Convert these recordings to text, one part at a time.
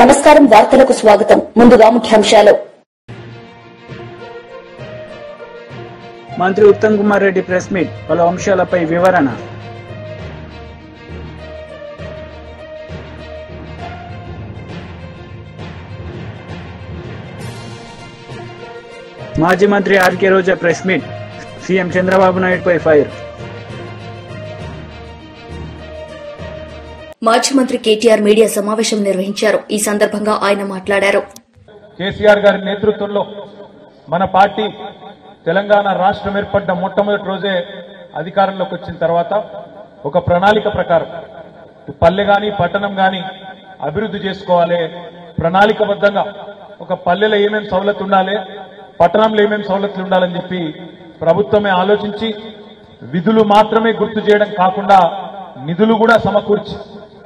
నమస్కారం వార్తలకు స్వాగతం. ముందుగా ముఖ్యాంశాలు. మంత్రి ఉత్తమ్ కుమార్ రెడ్డి ప్రెస్ మీట్, పలు అంశాలపై వివరణ. మాజీ మంత్రి RK Roja press meet, CM Chandrababu నాయుడుపై ఫైర్. మాజీ మంత్రి కేటీఆర్ మీడియా సమావేశం నిర్వహించారు. ఈ సందర్భంగా ఆయన మాట్లాడారు. కేసీఆర్ గారి నేతృత్వంలో మన పార్టీ తెలంగాణ రాష్ట్రం ఏర్పడ్డ మొట్టమొదటి రోజే అధికారంలోకి వచ్చిన తర్వాత ఒక ప్రణాళిక ప్రకారం పల్లె గాని పట్టణం గాని అభివృద్ధి చేసుకోవాలి, ప్రణాళికబద్ధంగా ఒక పల్లెలో ఏమేమి సౌలతులు ఉండాలి, పట్టణంలో ఏమేమి సౌలతులు ఉండాలని చెప్పి ప్రభుత్వమే ఆలోచించి విధులు మాత్రమే గుర్తు చేయడం కాకుండా నిధులు కూడా సమకూర్చి,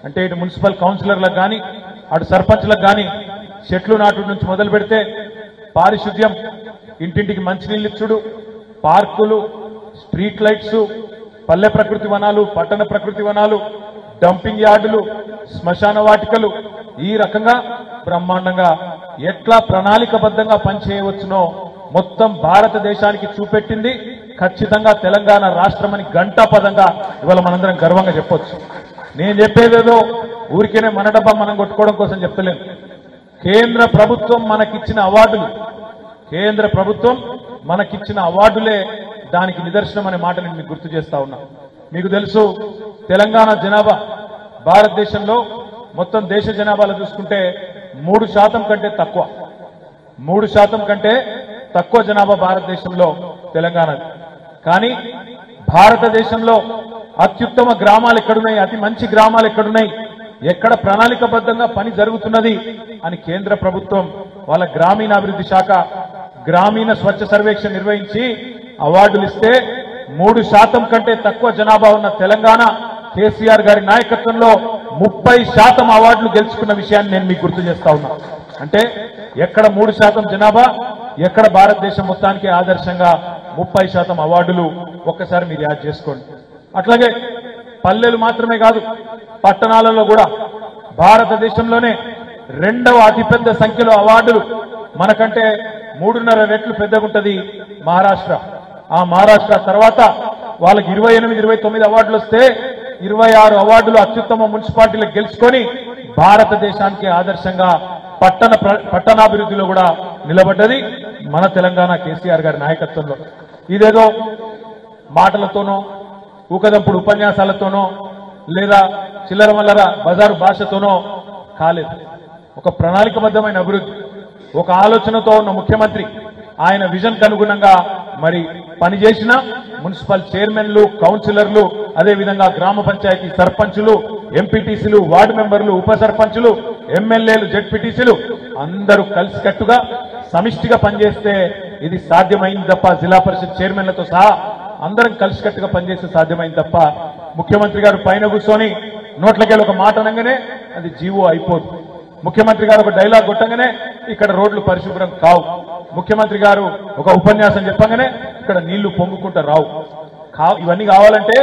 అంటే ఇటు మున్సిపల్ కౌన్సిలర్లకు కానీ అటు సర్పంచ్లకు కానీ చెట్లు నాటు నుంచి మొదలు పెడితే పారిశుద్ధ్యం, ఇంటింటికి మంచినీళ్ళు ఇచ్చుడు, పార్కులు, స్ట్రీట్ లైట్స్, పల్లె ప్రకృతి వనాలు, పట్టణ ప్రకృతి వనాలు, డంపింగ్ యార్డులు, శ్మశాన వాటికలు, ఈ రకంగా బ్రహ్మాండంగా ఎట్లా ప్రణాళికబద్ధంగా పనిచేయవచ్చునో మొత్తం భారతదేశానికి చూపెట్టింది ఖచ్చితంగా తెలంగాణ రాష్ట్రం అని ఘంటాపదంగా ఇవాళ మనందరం గర్వంగా చెప్పొచ్చు. నేను చెప్పేదేదో ఊరికేనే మన డబ్బా మనం కొట్టుకోవడం కోసం చెప్తలేను. కేంద్ర ప్రభుత్వం మనకిచ్చిన అవార్డులే దానికి నిదర్శనం అనే మాట నేను మీకు గుర్తు చేస్తా ఉన్నా. మీకు తెలుసు, తెలంగాణ జనాభా భారతదేశంలో మొత్తం దేశ జనాభాలో చూసుకుంటే 3% కంటే తక్కువ, 3% కంటే తక్కువ జనాభా భారతదేశంలో తెలంగాణ. కానీ భారతదేశంలో అత్యుత్తమ గ్రామాలు ఎక్కడున్నాయి, అతి మంచి గ్రామాలు ఎక్కడున్నాయి, ఎక్కడ ప్రణాళికబద్ధంగా పని జరుగుతున్నది అని కేంద్ర ప్రభుత్వం వాళ్ళ గ్రామీణాభివృద్ధి శాఖ గ్రామీణ స్వచ్ఛ సర్వేక్షణ నిర్వహించి అవార్డులు ఇస్తే 3% కంటే తక్కువ జనాభా ఉన్న తెలంగాణ కేసీఆర్ గారి నాయకత్వంలో 30% అవార్డులు గెలుచుకున్న విషయాన్ని నేను మీకు గుర్తు చేస్తా ఉన్నా. అంటే ఎక్కడ 3% జనాభా, ఎక్కడ భారతదేశం మొత్తానికి ఆదర్శంగా 30% అవార్డులు, ఒక్కసారి మీరు యాడ్ చేసుకోండి. అట్లాగే పల్లెలు మాత్రమే కాదు, పట్టణాలలో కూడా భారతదేశంలోనే 2వ అతిపెద్ద సంఖ్యలో అవార్డులు, మనకంటే 3.5 రెట్లు పెద్దగుంటది మహారాష్ట్ర. ఆ మహారాష్ట్ర తర్వాత వాళ్ళకి 28, 29 అవార్డులు వస్తే 26 అవార్డులు అత్యుత్తమ మున్సిపాలిటీలకు గెలుచుకొని భారతదేశానికి ఆదర్శంగా పట్టణాభివృద్ధిలో కూడా నిలబడ్డది మన తెలంగాణ కేసీఆర్ గారి నాయకత్వంలో. ఇదేదో మాటలతోనో, ఊకదంపుడు ఉపన్యాసాలతోనో, లేదా చిల్లర మల్లర బజారు భాషతోనో కాలేదు. ఒక ప్రణాళికబద్ధమైన అభివృద్ధి, ఒక ఆలోచనతో ఉన్న ముఖ్యమంత్రి, ఆయన విజన్ అనుగుణంగా మరి పనిచేసిన మున్సిపల్ చైర్మన్లు, కౌన్సిలర్లు, అదేవిధంగా గ్రామ పంచాయతీ సర్పంచులు, ఎంపీటీసీలు, వార్డు మెంబర్లు, ఉప సర్పంచులు, ఎమ్మెల్యేలు, జెడ్పీటీసీలు అందరూ కలిసికట్టుగా సమిష్టిగా పనిచేస్తే ఇది సాధ్యమైంది తప్ప, జిల్లా పరిషత్ చైర్మన్లతో సహా అందరం కలిసికట్టుగా పనిచేస్తే సాధ్యమైంది తప్ప ముఖ్యమంత్రి గారు పైన కూర్చొని నోట్లకెళ్ళి ఒక మాట అనగానే అది జీవో అయిపోదు. ముఖ్యమంత్రి గారు ఒక డైలాగ్ కొట్టగానే ఇక్కడ రోడ్లు పరిశుభ్రం కావు. ముఖ్యమంత్రి గారు ఒక ఉపన్యాసం చెప్పగానే ఇక్కడ నీళ్లు పొంగుకుంటూ రావు. ఇవన్నీ కావాలంటే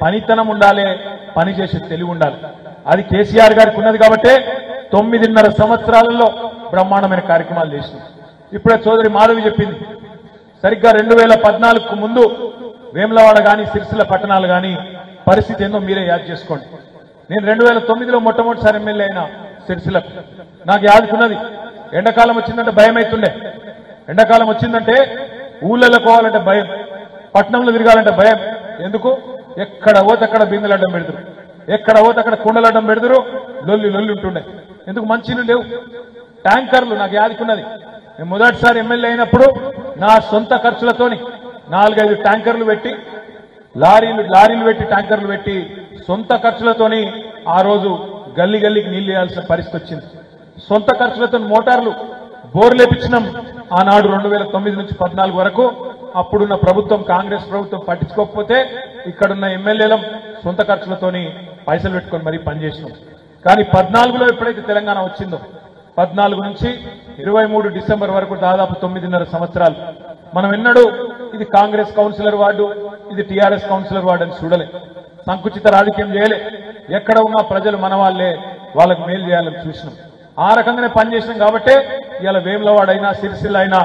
పనితనం ఉండాలి, పని చేసే తెలివి ఉండాలి. అది కేసీఆర్ గారికి ఉన్నది కాబట్టి 9.5 సంవత్సరాలలో బ్రహ్మాండమైన కార్యక్రమాలు చేసింది. ఇప్పుడే సోదరి మాధవి చెప్పింది, సరిగ్గా 2014కు ముందు వేములవాడ గాని సిరిసిల్ల పట్టణాలు గాని పరిస్థితి ఏందో మీరే యాద్ చేసుకోండి. నేను 2009లో మొట్టమొదటిసారి ఎమ్మెల్యే అయినా సిరిసిల్లకు. నాకు యాదుకున్నది, ఎండాకాలం వచ్చిందంటే భయం అవుతుండే. ఎండాకాలం వచ్చిందంటే ఊళ్ళలో పోవాలంటే భయం, పట్టణంలో తిరగాలంటే భయం. ఎందుకు? ఎక్కడ పోతే అక్కడ బిందెలు అడ్డం పెడతారు, ఎక్కడ పోతే అక్కడ కుండలు అడ్డం పెడతారు, లొల్లి ఉంటుండే. ఎందుకు? మంచినీళ్ళు లేవు, ట్యాంకర్లు. నాకు యాదుకున్నది, నేను మొదటిసారి ఎమ్మెల్యే అయినప్పుడు నా సొంత ఖర్చులతోని 4-5 ట్యాంకర్లు పెట్టి, లారీలు పెట్టి, ట్యాంకర్లు పెట్టి సొంత ఖర్చులతోని ఆ రోజు గల్లీకి నీళ్లు వేయాల్సిన పరిస్థితి వచ్చింది. సొంత ఖర్చులతో మోటార్లు, బోర్లు లేపించినాం ఆనాడు 2009 నుంచి 14 వరకు. అప్పుడున్న ప్రభుత్వం, కాంగ్రెస్ ప్రభుత్వం పట్టించుకోకపోతే ఇక్కడున్న ఎమ్మెల్యేలం సొంత ఖర్చులతోని పైసలు పెట్టుకొని మరీ పనిచేసినాం. కానీ 14లో ఎప్పుడైతే తెలంగాణ వచ్చిందో, 14 నుంచి 23 డిసెంబర్ వరకు దాదాపు 9.5 సంవత్సరాలు మనం ఎన్నడూ ఇది కాంగ్రెస్ కౌన్సిలర్ వార్డు, ఇది టీఆర్ఎస్ కౌన్సిలర్ వార్డు అని చూడలే. సంకుచిత రాజకీయం చేయలే. ఎక్కడ ఉన్నా ప్రజలు మన వాళ్ళే, వాళ్ళకు మేలు చేయాలని చూసినాం. ఆ రకంగానే పనిచేసినాం కాబట్టే ఇవాళ వేములవాడ అయినా సిరిసిల్ల అయినా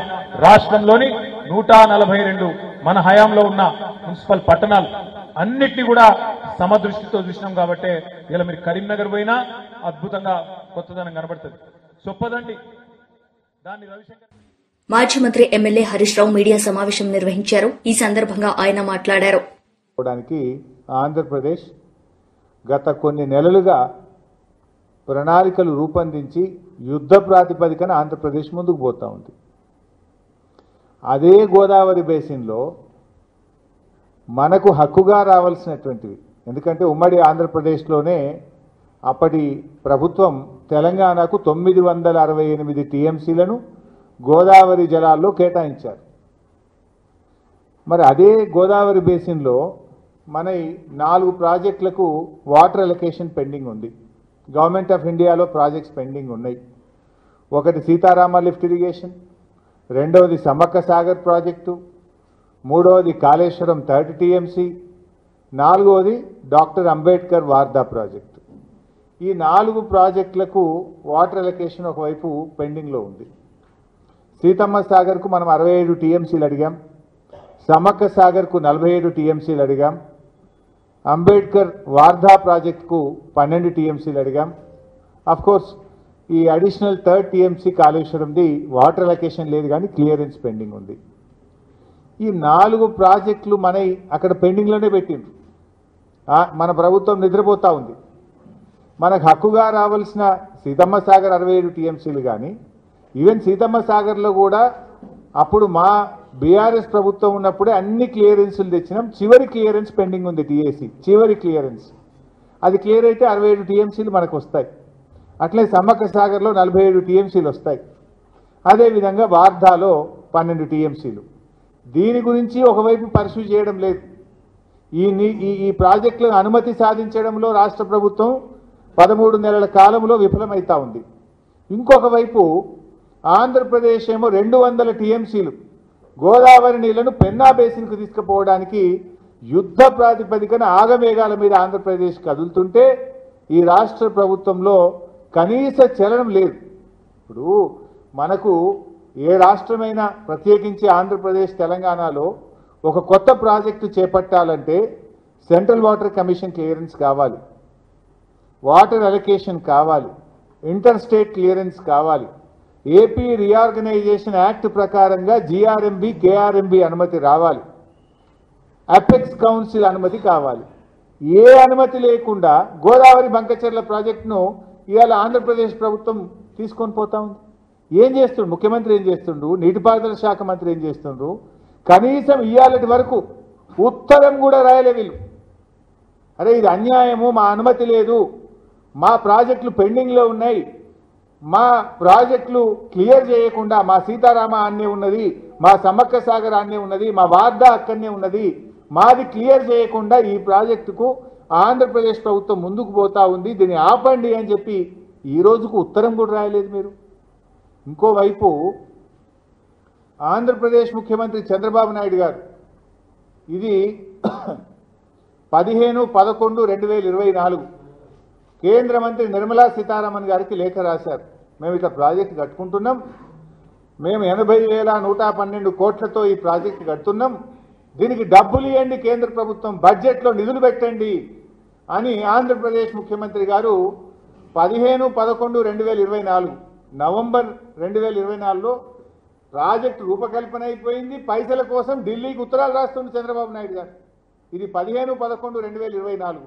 రాష్ట్రంలోని 142 మన హయాంలో ఉన్న మున్సిపల్ పట్టణాలు అన్నిటినీ కూడా సమదృష్టితో చూసినాం కాబట్టే ఇలా మీరు కరీంనగర్ పోయినా అద్భుతంగా కొత్తదనం కనబడుతుంది. చొప్పదండి దాన్ని రవిశంకర్. మాజీ మంత్రి ఎమ్మెల్యే హరీష్ రావు మీడియా సమావేశం నిర్వహించారు. ఈ సందర్భంగా ఆయన మాట్లాడారు. ఆంధ్రప్రదేశ్ గత కొన్ని నెలలుగా ప్రణాళికలు రూపొందించి యుద్ధ ప్రాతిపదికన ఆంధ్రప్రదేశ్ ముందుకు పోతా ఉంది. అదే గోదావరి బేసిన్లో మనకు హక్కుగా రావాల్సినటువంటివి, ఎందుకంటే ఉమ్మడి ఆంధ్రప్రదేశ్లోనే అప్పటి ప్రభుత్వం తెలంగాణకు 968 టీఎంసీలను గోదావరి జలాల్లో కేటాయించారు. మరి అదే గోదావరి బేసిన్లో మన 4 ప్రాజెక్టులకు వాటర్ అలొకేషన్ పెండింగ్ ఉంది. గవర్నమెంట్ ఆఫ్ ఇండియాలో ప్రాజెక్ట్స్ పెండింగ్ ఉన్నాయి. ఒకటి సీతారామ లిఫ్ట్ ఇరిగేషన్, రెండవది సమ్మక్క సాగర్ ప్రాజెక్టు, మూడవది కాళేశ్వరం 30 టీఎంసీ, నాలుగవది డాక్టర్ అంబేద్కర్ వార్దా ప్రాజెక్టు. ఈ 4 ప్రాజెక్టులకు వాటర్ అలొకేషన్ ఒకవైపు పెండింగ్లో ఉంది. సీతమ్మ సాగర్కు మనం 67 టీఎంసీలు అడిగాం, సమ్మక్క సాగర్కు 47 టీఎంసీలు అడిగాం, అంబేద్కర్ వార్దా ప్రాజెక్టుకు 12 టీఎంసీలు అడిగాం. అఫ్కోర్స్ ఈ అడిషనల్ 3rd టీఎంసీ కాళేశ్వరంది వాటర్ అలొకేషన్ లేదు, కానీ క్లియరెన్స్ పెండింగ్ ఉంది. ఈ 4 ప్రాజెక్టులు మన అక్కడ పెండింగ్లోనే పెట్టిండ్రు. మన ప్రభుత్వం నిద్రపోతూ ఉంది. మనకు హక్కుగా రావాల్సిన సీతమ్మ సాగర్ 67 టీఎంసీలు కానీ, ఈవెన్ సీతమ్మ సాగర్లో కూడా అప్పుడు మా బీఆర్ఎస్ ప్రభుత్వం ఉన్నప్పుడే అన్ని క్లియరెన్సులు తెచ్చినాం. చివరి క్లియరెన్స్ పెండింగ్ ఉంది, టీఏసీ చివరి క్లియరెన్స్. అది క్లియర్ అయితే 67 టీఎంసీలు మనకు వస్తాయి. అట్లే సమ్మక్క సాగర్లో 47 టీఎంసీలు వస్తాయి. అదేవిధంగా వార్ధాలో 12 టీఎంసీలు. దీని గురించి ఒకవైపు పర్సూ చేయడం లేదు. ఈ ప్రాజెక్టులను అనుమతి సాధించడంలో రాష్ట్ర ప్రభుత్వం 13 నెలల కాలంలో విఫలమవుతా ఉంది. ఇంకొక వైపు ఆంధ్రప్రదేశ్ ఏమో 200 టీఎంసీలు గోదావరి నీళ్లను పెన్నా బేసిన్కు తీసుకుపోవడానికి యుద్ధ ప్రాతిపదికన ఆగమేఘాల మీద ఆంధ్రప్రదేశ్ కదులుతుంటే ఈ రాష్ట్ర ప్రభుత్వంలో కనీస చలనం లేదు. ఇప్పుడు మనకు ఏ రాష్ట్రమైనా, ప్రత్యేకించి ఆంధ్రప్రదేశ్ తెలంగాణలో ఒక కొత్త ప్రాజెక్టు చేపట్టాలంటే సెంట్రల్ వాటర్ కమిషన్ క్లియరెన్స్ కావాలి, వాటర్ అలొకేషన్ కావాలి, ఇంటర్ స్టేట్ క్లియరెన్స్ కావాలి, ఏపీ రీఆర్గనైజేషన్ యాక్ట్ ప్రకారంగా జీఆర్ఎంబి కేఆర్ఎంబి అనుమతి రావాలి, అపెక్స్ కౌన్సిల్ అనుమతి కావాలి. ఏ అనుమతి లేకుండా గోదావరి బంకచెర్ల ప్రాజెక్టును ఇవాళ ఆంధ్రప్రదేశ్ ప్రభుత్వం తీసుకొని పోతా ఉంది. ఏం చేస్తుండ్రు ముఖ్యమంత్రి, ఏం చేస్తుండ్రు నీటిపారుదల శాఖ మంత్రి, ఏం చేస్తుండ్రు? కనీసం ఇవాళటి వరకు ఉత్తరం కూడా రాయలే వీళ్ళు. అరే ఇది అన్యాయము, మా అనుమతి లేదు, మా ప్రాజెక్టులు పెండింగ్లో ఉన్నాయి, మా ప్రాజెక్టులు క్లియర్ చేయకుండా, మా సీతారామ అన్నే ఉన్నది, మా సమ్మక్క సాగర్ అన్నే ఉన్నది, మా వార్దా అక్కడనే ఉన్నది, మాది క్లియర్ చేయకుండా ఈ ప్రాజెక్టుకు ఆంధ్రప్రదేశ్ ప్రభుత్వం ముందుకు పోతా ఉంది, దీన్ని ఆపండి అని చెప్పి ఈ రోజుకు ఉత్తరం కూడా రాయలేదు మీరు. ఇంకోవైపు ఆంధ్రప్రదేశ్ ముఖ్యమంత్రి చంద్రబాబు నాయుడు గారు ఇది 15/11/2024 కేంద్ర మంత్రి నిర్మలా సీతారామన్ గారికి లేఖ రాశారు. మేము ఇట్లా ప్రాజెక్టు కట్టుకుంటున్నాం, మేము 80,112 కోట్లతో ఈ ప్రాజెక్టు కడుతున్నాం, దీనికి డబ్బులు ఇవ్వండి, కేంద్ర ప్రభుత్వం బడ్జెట్లో నిధులు పెట్టండి అని ఆంధ్రప్రదేశ్ ముఖ్యమంత్రి గారు 15/11/2024 నవంబర్ 2024లో ప్రాజెక్టు రూపకల్పన అయిపోయింది. పైసల కోసం ఢిల్లీకి ఉత్తరాలు రాస్తుండే చంద్రబాబు నాయుడు గారు. ఇది 15/11/2024.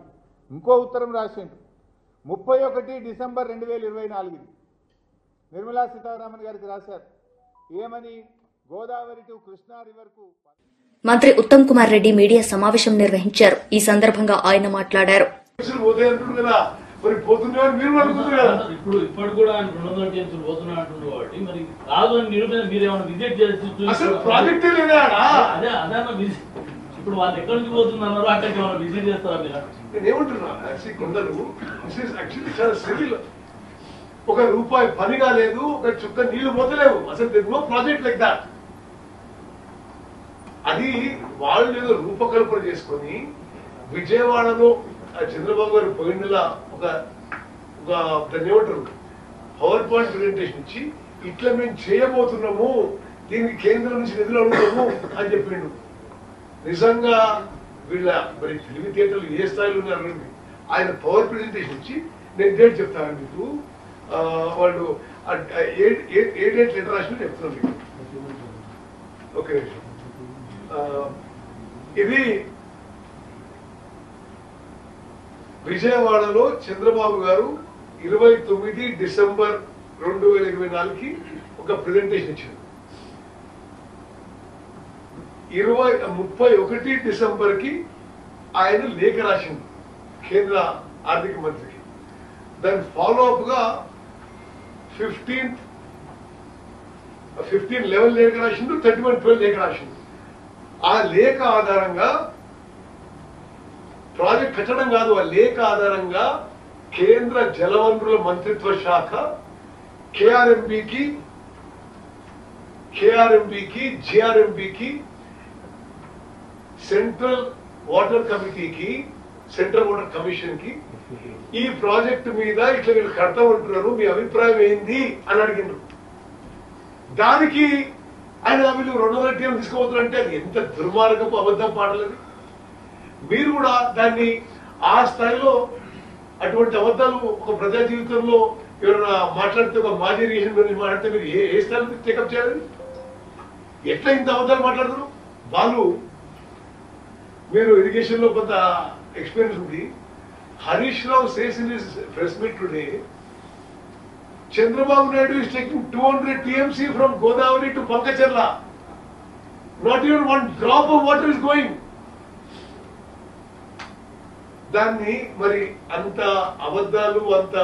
ఇంకో ఉత్తరం రాసిండు 31 డిసెంబర్ 2024 నిర్మలా సీతారామన్ గారికి రాశారు. ఏమని? గోదావరి టు కృష్ణా రివర్కు. మంత్రి ఉత్తమ్ కుమార్ రెడ్డి మీడియా సమావేశం నిర్వహించారు. ఈ సందర్భంగా ఆయన మాట్లాడారు. ఇప్పుడు కూడా ఆయన 200 టీఎంసీలు పోతున్నా అంటున్నారు కాబట్టి మరి కాదు అని నిరూపణ మీరేమైనా విజిట్ చేసి ఇప్పుడు వాళ్ళు ఎక్కడి నుంచి పోతున్నారు, అక్కడికి ఏమైనా విజిట్ చేస్తారా మీరు? నేనేమంటున్నా, ఒక రూపాయి పని కాలేదు, ఒక చుక్క నీళ్లు పోతలేవు. అసలు ప్రాజెక్ట్ లైక్ దాట్. అది వాళ్ళు ఏదో రూపకల్పన చేసుకొని విజయవాడలో చంద్రబాబు గారు పోయినలా ఒక దాన్ని ఏమంటారు పవర్ పాయింట్ ప్రెజెంటేషన్ ఇచ్చి ఇట్లా మేము చేయబోతున్నాము, దీనికి కేంద్రం నుంచి నిధులు అడుగుతాము అని చెప్పిండు. నిజంగా వీళ్ళ మరి తెలివితేటలు ఏ స్థాయిలో ఉన్నారండి. ఆయన పవర్ ప్రెజెంటేషన్ ఇచ్చి నేను డేట్ చెప్తాను మీకు, వాళ్ళు ఏ డేట్ లెటర్ రాసిన చెప్తున్నాను మీకు. ఓకే, ఇది విజయవాడలో చంద్రబాబు గారు 29 డిసెంబర్ 2024కి ఒక ప్రెజెంటేషన్ ఇచ్చారు. 31 డిసెంబర్కి ఆయన లేఖ రాసింది కేంద్ర ఆర్థిక మంత్రికి. దాని ఫాలో అప్ గా 15/11 లేఖ రాసిండు, 31/12 లేఖ రాసిండు. ఆ లేఖ ఆధారంగా ప్రాజెక్ట్ కట్టడం కాదు, ఆ లేఖ ఆధారంగా కేంద్ర జలవనరుల మంత్రిత్వ శాఖ కేఆర్ఎంబికి, జిఆర్ఎంబికి, సెంట్రల్ వాటర్ కమిటీకి, సెంట్రల్ వాటర్ కమిషన్ కి ఈ ప్రాజెక్టు మీద ఇట్లా వీళ్ళు కడతా ఉంటున్నారు, మీ అభిప్రాయం ఏంది అని అడిగిండ్రు. దానికి ఆయన వీళ్ళు 200 టీఎం తీసుకోవద్దంటే అది ఎంత దుర్మార్గపు అబద్ధం పాటలేదు. మీరు కూడా దాన్ని ఆ స్థాయిలో అటువంటి అబద్ధాలు ఒక ప్రజా జీవితంలో ఎవరైనా మాట్లాడితే, ఒక మాజీ ఇరిగేషన్ గురించి మాట్లాడితే మీరు ఏ స్థాయిలో టేకప్ చేయాలి? ఎట్లా ఇంత అబద్ధాలు మాట్లాడతారు వాళ్ళు? మీరు ఇరిగేషన్ లో కొంత ఎక్స్పీరియన్స్ ఉంది. Harish Rao says in his press meet today, Chandrababu Naidu is taking 200 TMC from Godavari to Pankacharla. Not even one drop of water is going. దాన్ని మరి అంత అబద్ధాలు, అంత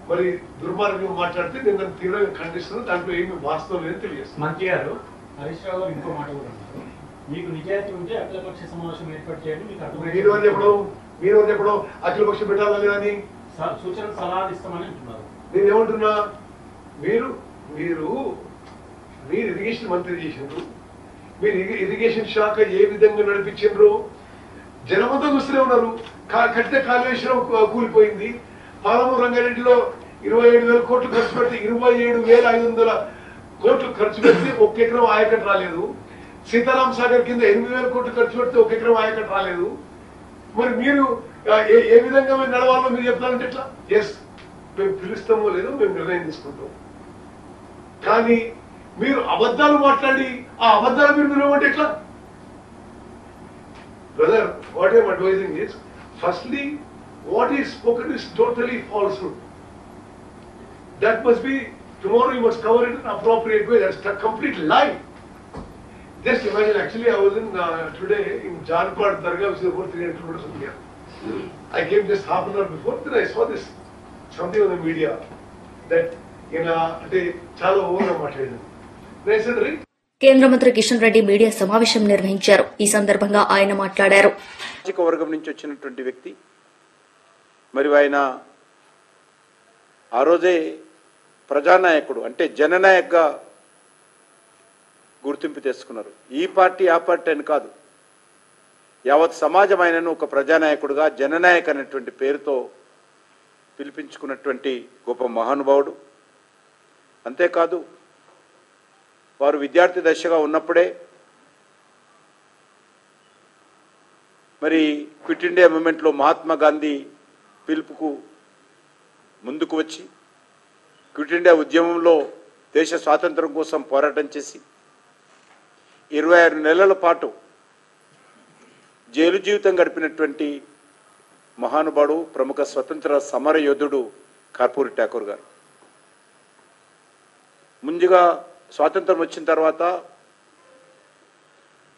మరి దుర్మార్గం మాట్లాడితే నేను దాన్ని తీవ్రంగా ఖండిస్తున్నాను. దాంట్లో ఏమి వాస్తవం లేదని తెలియజేస్తాను. మంత్రి గారు హరీష్ రావు గారు ఇంకో మాట కూడా అన్నారు, మీకు నిజాయితీ ఉంటే అఖిలపక్ష సమావేశం ఏర్పాటు చేయండి, మీకు మీరు ఎప్పుడో అఖిలపక్షం పెట్టాలని కానీ సూచన సలహాలు ఇస్తామని అంటున్నారు. నేనేమంటున్నా, మీరు ఇరిగేషన్ మంత్రి చేసిండ్రు, మీరు ఇరిగేషన్ శాఖ ఏ విధంగా నడిపించిండ్రు జనమంతా చూస్తూనే ఉన్నారు. కట్టిన కాళేశ్వరం కూలిపోయింది. పాలమూరు రంగారెడ్డిలో 27,000 కోట్లు ఖర్చు పెడితే 27,500 కోట్లు ఖర్చు పెడితే 1 ఎకరం ఆయకట్టు రాలేదు. సీతారాం సాగర్ కింద 8,000 కోట్లు ఖర్చు పెడితే 1 ఎకరం ఆయకట్టు రాలేదు. మరి మీరు ఏ విధంగా మీరు నడవాలో మీరు చెప్తారంటే ఎట్లా? ఎస్, మేము పిలుస్తామో లేదో మేము నిర్ణయం తీసుకుంటాం. కానీ మీరు అబద్ధాలు మాట్లాడి ఆ అబద్ధాలు మీరు నిలవంటే ఎట్లా? Brother, what I'm advising is, firstly what is spoken is totally falsehood. That must be, tomorrow you must cover it in an appropriate way. That's a complete lie. Just imagine, actually I was in today in Janpad Dargah, which is about 300 kilometers from here. I came just half an hour before, then I saw this, something on the media, that చాలా ఓవర్గా మాట్లాడాను. I said, right? కేంద్ర మంత్రి Kishan Reddy media సమావేశం నిర్వహించారు. ఈ సందర్భంగా ఆయన మాట్లాడారు. సామాజిక వర్గం నుంచి వచ్చినటువంటి వ్యక్తి, మరి ఆయన ఆ రోజే ప్రజానాయకుడు అంటే జననాయకగా గుర్తింపు తెచ్చుకున్నారు. ఈ పార్టీ ఆ పార్టీ అని కాదు, యావత్ సమాజం ఆయనను ఒక ప్రజానాయకుడుగా జననాయక్ అనేటువంటి పేరుతో పిలిపించుకున్నటువంటి గొప్ప మహానుభావుడు. అంతేకాదు, వారు విద్యార్థి దశగా ఉన్నప్పుడే మరి క్విట్ ఇండియా మూవ్మెంట్లో మహాత్మా గాంధీ పిలుపుకు ముందుకు వచ్చి క్విట్ ఇండియా ఉద్యమంలో దేశ స్వాతంత్రం కోసం పోరాటం చేసి 26 నెలల పాటు జైలు జీవితం గడిపినటువంటి మహానుభావుడు, ప్రముఖ స్వతంత్ర సమర యోధుడు కర్పూరి ఠాకూర్ గారు. ముందుగా స్వాతంత్రం వచ్చిన తర్వాత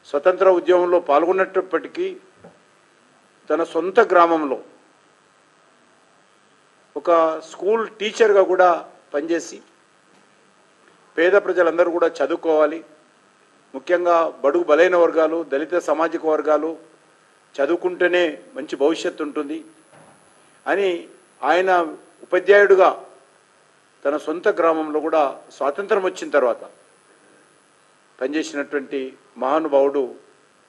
స్వతంత్ర ఉద్యమంలో పాల్గొన్నప్పటికీ తన సొంత గ్రామంలో ఒక స్కూల్ టీచర్గా కూడా పనిచేసి పేద ప్రజలందరూ కూడా చదువుకోవాలి, ముఖ్యంగా బడుగు బలైన వర్గాలు, దళిత సామాజిక వర్గాలు చదువుకుంటేనే మంచి భవిష్యత్తు ఉంటుంది అని ఆయన ఉపాధ్యాయుడిగా తన సొంత గ్రామంలో కూడా స్వాతంత్రం వచ్చిన తర్వాత పనిచేసినటువంటి మహానుభావుడు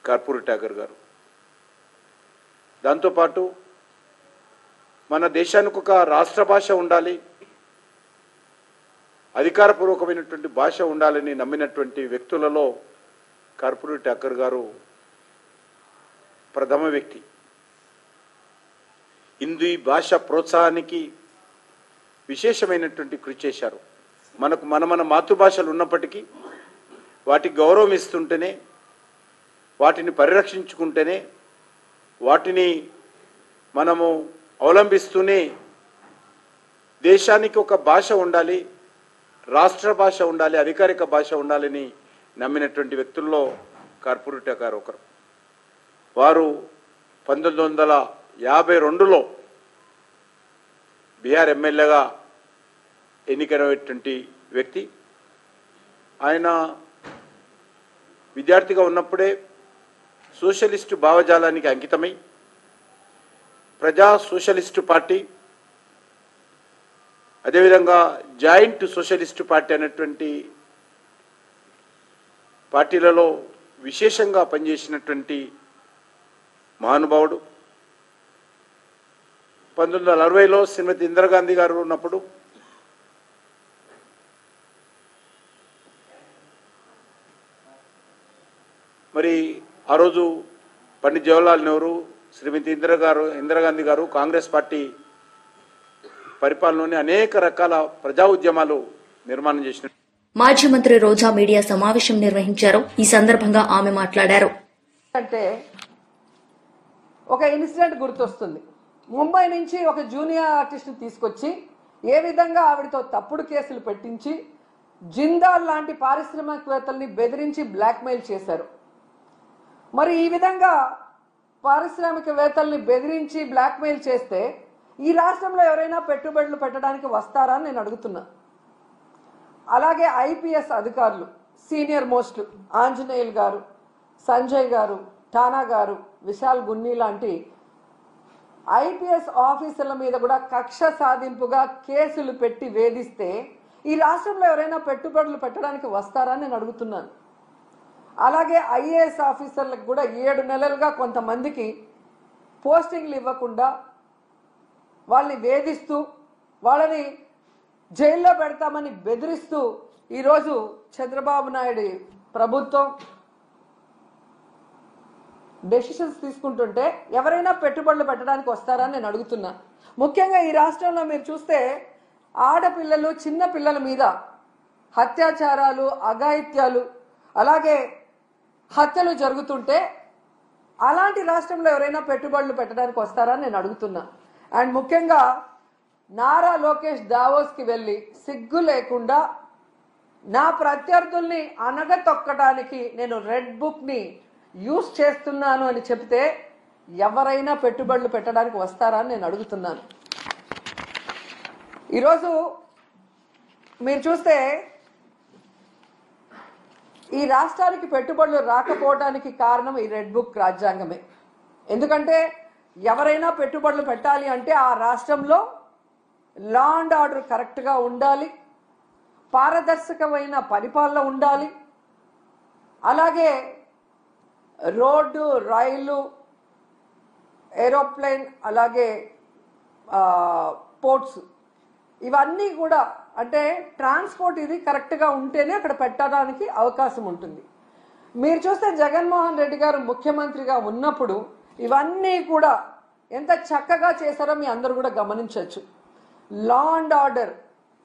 కర్పూరి ఠాకూర్ గారు. దాంతోపాటు మన దేశానికి ఒక రాష్ట్ర భాష ఉండాలి, అధికారపూర్వకమైనటువంటి భాష ఉండాలని నమ్మినటువంటి వ్యక్తులలో కర్పూరి ఠాకూర్ గారు ప్రథమ వ్యక్తి. హిందీ భాష ప్రోత్సాహానికి విశేషమైనటువంటి కృషి చేశారు. మన మాతృభాషలు ఉన్నప్పటికీ వాటికి గౌరవం ఇస్తుంటేనే, వాటిని పరిరక్షించుకుంటేనే, వాటిని మనము అవలంబిస్తూనే దేశానికి ఒక భాష ఉండాలి, రాష్ట్ర భాష ఉండాలి, అధికారిక భాష ఉండాలని నమ్మినటువంటి వ్యక్తుల్లో కర్పూరి ఠాకూర్ ఒకరు. వారు 1952లో బీహార్ ఎమ్మెల్యేగా ఎన్నికైనటువంటి వ్యక్తి. ఆయన విద్యార్థిగా ఉన్నప్పుడే సోషలిస్టు భావజాలానికి అంకితమై ప్రజా సోషలిస్టు పార్టీ, అదేవిధంగా జాయింట్ సోషలిస్టు పార్టీ అనేటువంటి పార్టీలలో విశేషంగా పనిచేసినటువంటి మహానుభావుడు. 1960లో శ్రీమతి ఇందిరాగాంధీ గారు ఉన్నప్పుడు మరి ఆ రోజు పండిత్ జవహర్లాల్ నెహ్రూ, శ్రీమతి ఇందిరాగాంధీ గారు కాంగ్రెస్ పార్టీ పరిపాలనలోని అనేక రకాల ప్రజా ఉద్యమాలు నిర్మాణం చేసినారు. మాజీ మంత్రి రోజా మీడియా సమావేశం నిర్వహించారు. ఈ సందర్భంగా ఆమె మాట్లాడారు. అంటే ఒక ఇన్సిడెంట్ గుర్తొస్తుంది. ముంబై నుంచి ఒక జూనియర్ ఆర్టిస్ట్ని తీసుకొచ్చి ఏ విధంగా ఆవిడతో తప్పుడు కేసులు పెట్టించి జిందాల్ లాంటి పారిశ్రామికవేత్తల్ని బెదిరించి బ్లాక్మెయిల్ చేశారు. మరి ఈ విధంగా పారిశ్రామికవేత్తల్ని బెదిరించి బ్లాక్మెయిల్ చేస్తే ఈ రాష్ట్రంలో ఎవరైనా పెట్టుబడులు పెట్టడానికి వస్తారా అని నేను అడుగుతున్నా. అలాగే ఐపీఎస్ అధికారులు, సీనియర్ మోస్ట్ ఆంజనేయులు గారు, సంజయ్ గారు, ఠానా గారు, విశాల్ గున్ని లాంటి ఐపీఎస్ ఆఫీసర్ల మీద కూడా కక్ష సాధింపుగా కేసులు పెట్టి వేధిస్తే ఈ రాష్ట్రంలో ఎవరైనా పెట్టుబడులు పెట్టడానికి వస్తారా అని నేను అడుగుతున్నాను. అలాగే ఐఏఎస్ ఆఫీసర్లకు కూడా 7 నెలలుగా కొంతమందికి పోస్టింగ్లు ఇవ్వకుండా వాళ్ళని వేధిస్తూ వాళ్ళని జైల్లో పెడతామని బెదిరిస్తూ ఈరోజు చంద్రబాబు నాయుడు ప్రభుత్వం డెసిషన్స్ తీసుకుంటుంటే ఎవరైనా పెట్టుబడులు పెట్టడానికి వస్తారని నేను అడుగుతున్నా. ముఖ్యంగా ఈ రాష్ట్రంలో మీరు చూస్తే ఆడపిల్లలు, చిన్న పిల్లల మీద అత్యాచారాలు, అఘాయిత్యాలు, అలాగే హత్యలు జరుగుతుంటే అలాంటి రాష్ట్రంలో ఎవరైనా పెట్టుబడులు పెట్టడానికి వస్తారని నేను అడుగుతున్నా. అండ్ ముఖ్యంగా నారా లోకేష్ దావోస్కి వెళ్ళి సిగ్గు లేకుండా నా ప్రత్యర్థుల్ని అనగతొక్కడానికి నేను రెడ్ బుక్ని యూజ్ చేస్తున్నాను అని చెప్తే ఎవరైనా పెట్టుబడులు పెట్టడానికి వస్తారా అని నేను అడుగుతున్నాను. ఈరోజు మీరు చూస్తే ఈ రాష్ట్రానికి పెట్టుబడులు రాకపోవడానికి కారణం ఈ రెడ్ బుక్ రాజ్యాంగమే. ఎందుకంటే ఎవరైనా పెట్టుబడులు పెట్టాలి అంటే ఆ రాష్ట్రంలో లా అండ్ ఆర్డర్ కరెక్ట్గా ఉండాలి, పారదర్శకమైన పరిపాలన ఉండాలి, అలాగే రోడ్డు, రైలు, ఏరోప్లేన్, అలాగే పోర్ట్స్, ఇవన్నీ కూడా అంటే ట్రాన్స్పోర్ట్ ఇది కరెక్ట్గా ఉంటేనే అక్కడ పెట్టడానికి అవకాశం ఉంటుంది. మీరు చూస్తే జగన్మోహన్ రెడ్డి గారు ముఖ్యమంత్రిగా ఉన్నప్పుడు ఇవన్నీ కూడా ఎంత చక్కగా చేశారో మీ అందరూ కూడా గమనించవచ్చు. లా అండ్ ఆర్డర్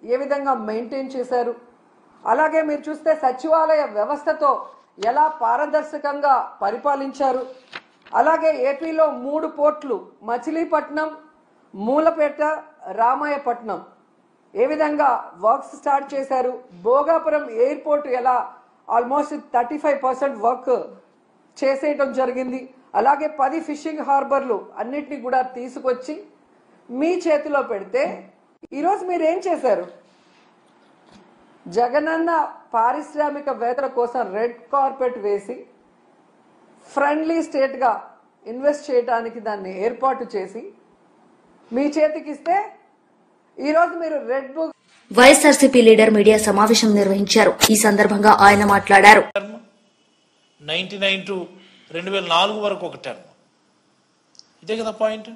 ఏ విధంగా మెయింటైన్ చేశారు, అలాగే మీరు చూస్తే సచివాలయ వ్యవస్థతో ఎలా పారదర్శకంగా పరిపాలించారు, అలాగే ఏపీలో 3 పోర్ట్లు మచిలీపట్నం, మూలపేట, రామాయపట్నం ఏ విధంగా వర్క్స్ స్టార్ట్ చేశారు, భోగాపురం ఎయిర్పోర్ట్ ఎలా ఆల్మోస్ట్ 35% వర్క్ చేసేయటం జరిగింది, అలాగే 10 ఫిషింగ్ హార్బర్లు అన్నిటినీ కూడా తీసుకొచ్చి మీ చేతిలో పెడితే ఈరోజు మీరు ఏం చేశారు? జగనన్న పారిశ్రామికవేత్తల కోసం రెడ్ కార్పెట్ వేసి ఫ్రెండ్లీ స్టేట్గా ఇన్వెస్ట్ చేయడానికి దాన్ని ఏర్పాటు చేసి మీ చేతికిస్తే ఈరోజు మీరు red book. YSRCP leader media సమావేశం నిర్వహించారు. ఈ సందర్భంగా ఆయన మాట్లాడారు. 99 to 2004 వరకు ఒక టర్మ్, ఇదే కదా పాయింట్.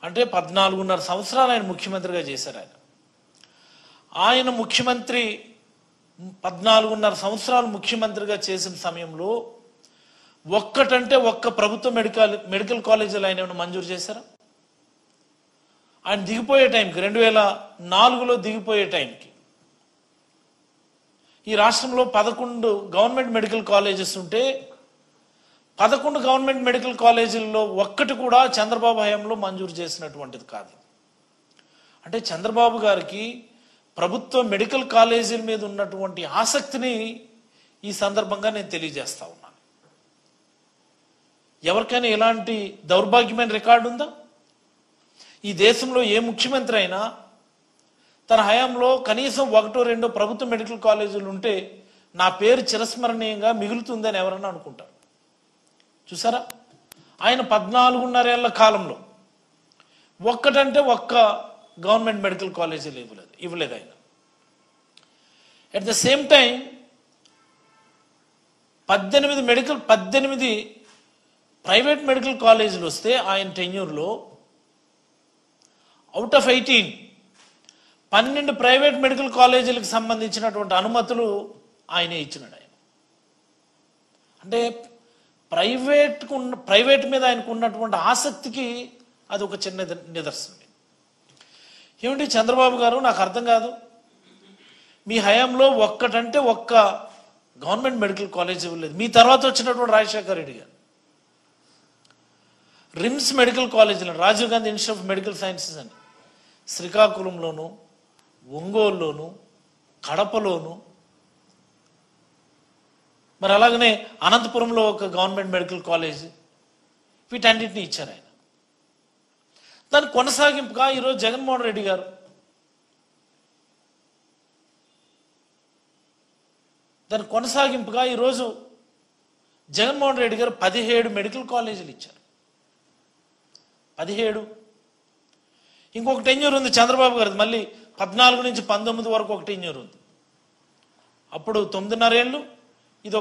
అంటే 14.5 సంవత్సరాలు ఆయన ముఖ్యమంత్రిగా చేశారు. ఆయన ఆయన ముఖ్యమంత్రి 14.5 సంవత్సరాలు ముఖ్యమంత్రిగా చేసిన సమయంలో ఒక్కటంటే ఒక్క ప్రభుత్వ మెడికల్ కాలేజీలు ఆయన ఏమైనా మంజూరు చేశారా? ఆయన దిగిపోయే టైంకి 2004లో దిగిపోయే టైంకి ఈ రాష్ట్రంలో 11 గవర్నమెంట్ మెడికల్ కాలేజెస్ ఉంటే 11 గవర్నమెంట్ మెడికల్ కాలేజీల్లో ఒక్కటి కూడా చంద్రబాబు హయాంలో మంజూరు చేసినటువంటిది కాదు. అంటే చంద్రబాబు గారికి ప్రభుత్వ మెడికల్ కాలేజీల మీద ఉన్నటువంటి ఆసక్తిని ఈ సందర్భంగా నేను తెలియజేస్తా ఉన్నాను. ఎవరికైనా ఇలాంటి దౌర్భాగ్యమైన రికార్డు ఉందా? ఈ దేశంలో ఏ ముఖ్యమంత్రి అయినా తన హయాంలో కనీసం 1-2 ప్రభుత్వ మెడికల్ కాలేజీలు ఉంటే నా పేరు చిరస్మరణీయంగా మిగులుతుందని ఎవరన్నా అనుకుంటారు. చూసారా, ఆయన 14.5 ఏళ్ల కాలంలో ఒక్కటంటే ఒక్క గవర్నమెంట్ మెడికల్ కాలేజీలు ఇవ్వలేదు ఆయన. At the same time 18 private medical కాలేజీలు వస్తే ఆయన టెన్యూర్లో అవుట్ ఆఫ్ 18 12 ప్రైవేట్ మెడికల్ కాలేజీలకు సంబంధించినటువంటి అనుమతులు ఆయనే ఇచ్చినాడు. ఆయన అంటే ప్రైవేట్ మీద ఆయనకు ఉన్నటువంటి ఆసక్తికి అది ఒక చిన్న నిదర్శనం. ఏమిటి చంద్రబాబు గారు, నాకు అర్థం కాదు, మీ హయాంలో ఒక్కటంటే ఒక్క గవర్నమెంట్ మెడికల్ కాలేజ్ ఇవ్వలేదు. మీ తర్వాత వచ్చినటువంటి రాజశేఖర రెడ్డి గారు రిమ్స్ మెడికల్ కాలేజీలో, Rajiv Gandhi institute of medical sciences అని శ్రీకాకుళంలోను, ఒంగోలులోను, కడపలోను, మరి అలాగనే అనంతపురంలో ఒక గవర్నమెంట్ మెడికల్ కాలేజ్, వీటన్నిటిని ఇచ్చారు ఆయన. దాని కొనసాగింపుగా ఈరోజు జగన్మోహన్ రెడ్డి గారు జగన్మోహన్ రెడ్డి గారు 17 మెడికల్ కాలేజీలు ఇచ్చారు. 17. ఇంకొక టెన్యూర్ ఉంది చంద్రబాబు గారు, మళ్ళీ 14 నుంచి 19 వరకు ఒక టెన్యూర్ ఉంది. అప్పుడు 9.5 ఏళ్ళు,